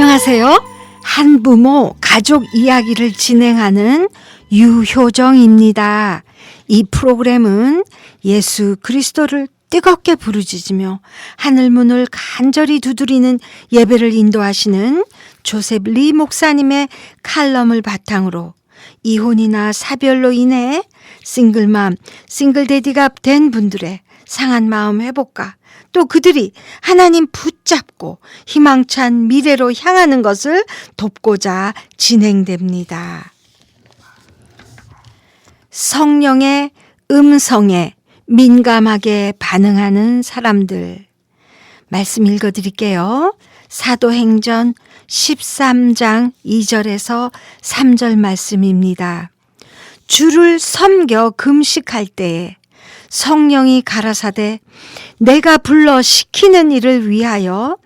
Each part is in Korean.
안녕하세요. 한부모 가족 이야기를 진행하는 유효정입니다. 이 프로그램은 예수 그리스도를 뜨겁게 부르짖으며 하늘문을 간절히 두드리는 예배를 인도하시는 조셉 리 목사님의 칼럼을 바탕으로 이혼이나 사별로 인해 싱글맘, 싱글데디가 된 분들의 상한 마음 회복과 또 그들이 하나님 붙잡고 희망찬 미래로 향하는 것을 돕고자 진행됩니다. 성령의 음성에 민감하게 반응하는 사람들. 말씀 읽어드릴게요. 사도행전 13장 2절에서 3절 말씀입니다. 주를 섬겨 금식할 때에 성령이 가라사대 내가 불러 시키는 일을 위하여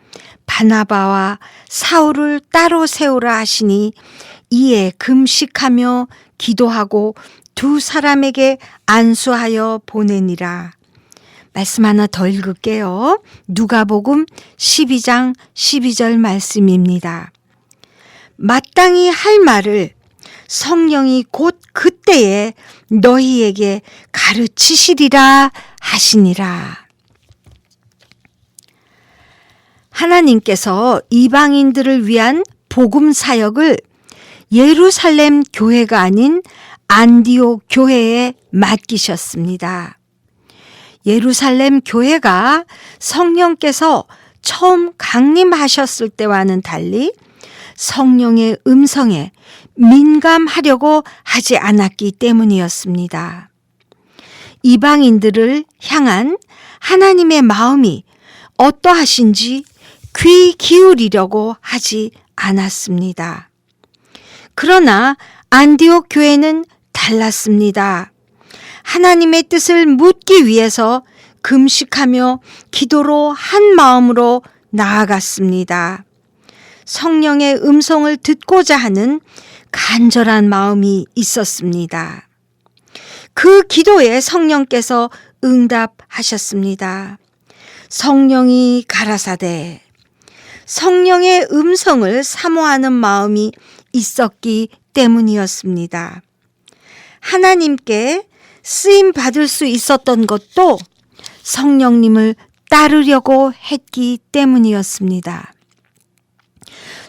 바나바와 사울을 따로 세우라 하시니 이에 금식하며 기도하고 두 사람에게 안수하여 보내니라. 말씀 하나 더 읽을게요. 누가복음 12장 12절 말씀입니다. 마땅히 할 말을 성령이 곧 그때에 너희에게 가르치시리라 하시니라. 하나님께서 이방인들을 위한 복음 사역을 예루살렘 교회가 아닌 안디옥 교회에 맡기셨습니다. 예루살렘 교회가 성령께서 처음 강림하셨을 때와는 달리 성령의 음성에 민감하려고 하지 않았기 때문이었습니다. 이방인들을 향한 하나님의 마음이 어떠하신지 귀 기울이려고 하지 않았습니다. 그러나 안디옥 교회는 달랐습니다. 하나님의 뜻을 묻기 위해서 금식하며 기도로 한 마음으로 나아갔습니다. 성령의 음성을 듣고자 하는 간절한 마음이 있었습니다. 그 기도에 성령께서 응답하셨습니다. 성령이 가라사대 성령의 음성을 사모하는 마음이 있었기 때문이었습니다. 하나님께 쓰임 받을 수 있었던 것도 성령님을 따르려고 했기 때문이었습니다.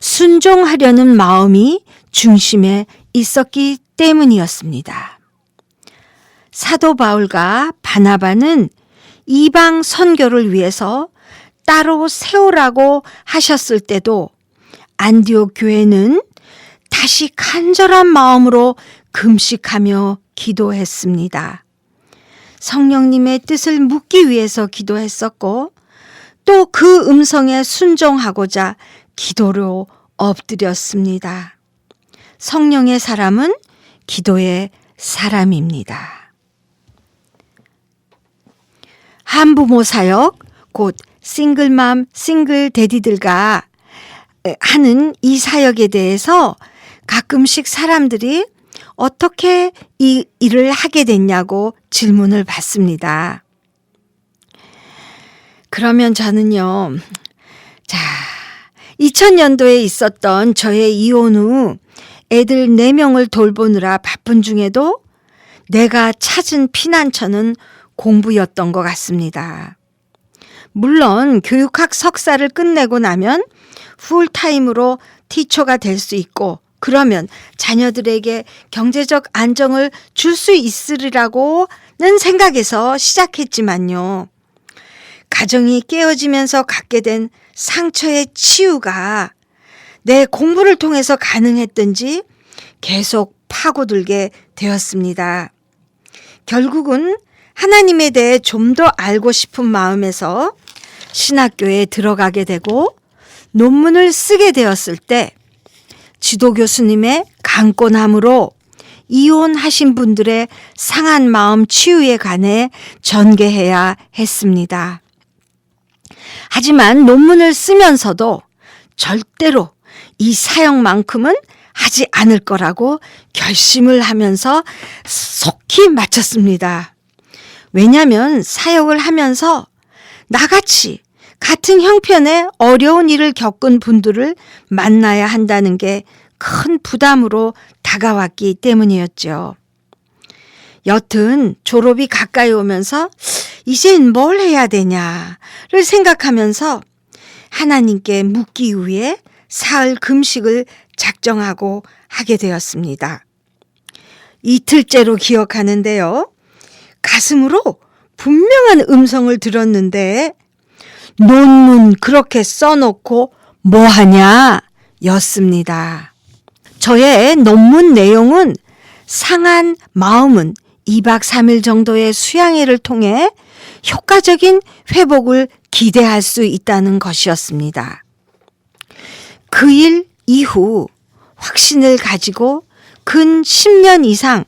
순종하려는 마음이 중심에 있었기 때문이었습니다. 사도 바울과 바나바는 이방 선교를 위해서 따로 세우라고 하셨을 때도 안디옥 교회는 다시 간절한 마음으로 금식하며 기도했습니다. 성령님의 뜻을 묻기 위해서 기도했었고 또 그 음성에 순종하고자 기도로 엎드렸습니다. 성령의 사람은 기도의 사람입니다. 한부모 사역, 곧 싱글맘, 싱글데디들과 하는 이 사역에 대해서 가끔씩 사람들이 어떻게 이 일을 하게 됐냐고 질문을 받습니다. 그러면 저는요, 2000년도에 있었던 저의 이혼 후 애들 4명을 돌보느라 바쁜 중에도 내가 찾은 피난처는 공부였던 것 같습니다. 물론 교육학 석사를 끝내고 나면 풀타임으로 티처가 될 수 있고 그러면 자녀들에게 경제적 안정을 줄 수 있으리라고는 생각해서 시작했지만요. 가정이 깨어지면서 갖게 된 상처의 치유가 내 공부를 통해서 가능했던지 계속 파고들게 되었습니다. 결국은 하나님에 대해 좀 더 알고 싶은 마음에서 신학교에 들어가게 되고 논문을 쓰게 되었을 때 지도 교수님의 강권함으로 이혼하신 분들의 상한 마음 치유에 관해 전개해야 했습니다. 하지만 논문을 쓰면서도 절대로 이 사역만큼은 하지 않을 거라고 결심을 하면서 속히 마쳤습니다. 왜냐하면 사역을 하면서 나같이 같은 형편의 어려운 일을 겪은 분들을 만나야 한다는 게 큰 부담으로 다가왔기 때문이었죠. 여튼 졸업이 가까이 오면서 이젠 뭘 해야 되냐를 생각하면서 하나님께 묻기 위해 사흘 금식을 작정하고 하게 되었습니다. 이틀째로 기억하는데요. 가슴으로 분명한 음성을 들었는데 논문 그렇게 써놓고 뭐하냐 였습니다. 저의 논문 내용은 상한 마음은 2박 3일 정도의 수양회를 통해 효과적인 회복을 기대할 수 있다는 것이었습니다. 그 일 이후 확신을 가지고 근 10년 이상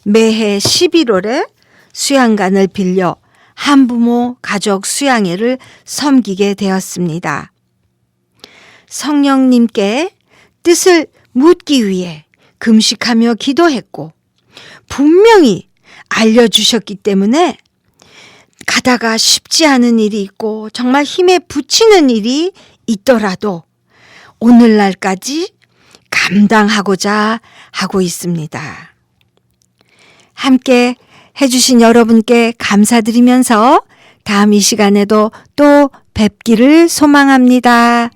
매해 11월에 수양관을 빌려 한부모 가족 수양회를 섬기게 되었습니다. 성령님께 뜻을 묻기 위해 금식하며 기도했고 분명히 알려주셨기 때문에 가다가 쉽지 않은 일이 있고 정말 힘에 부치는 일이 있더라도 오늘날까지 감당하고자 하고 있습니다. 함께 해주신 여러분께 감사드리면서 다음 이 시간에도 또 뵙기를 소망합니다.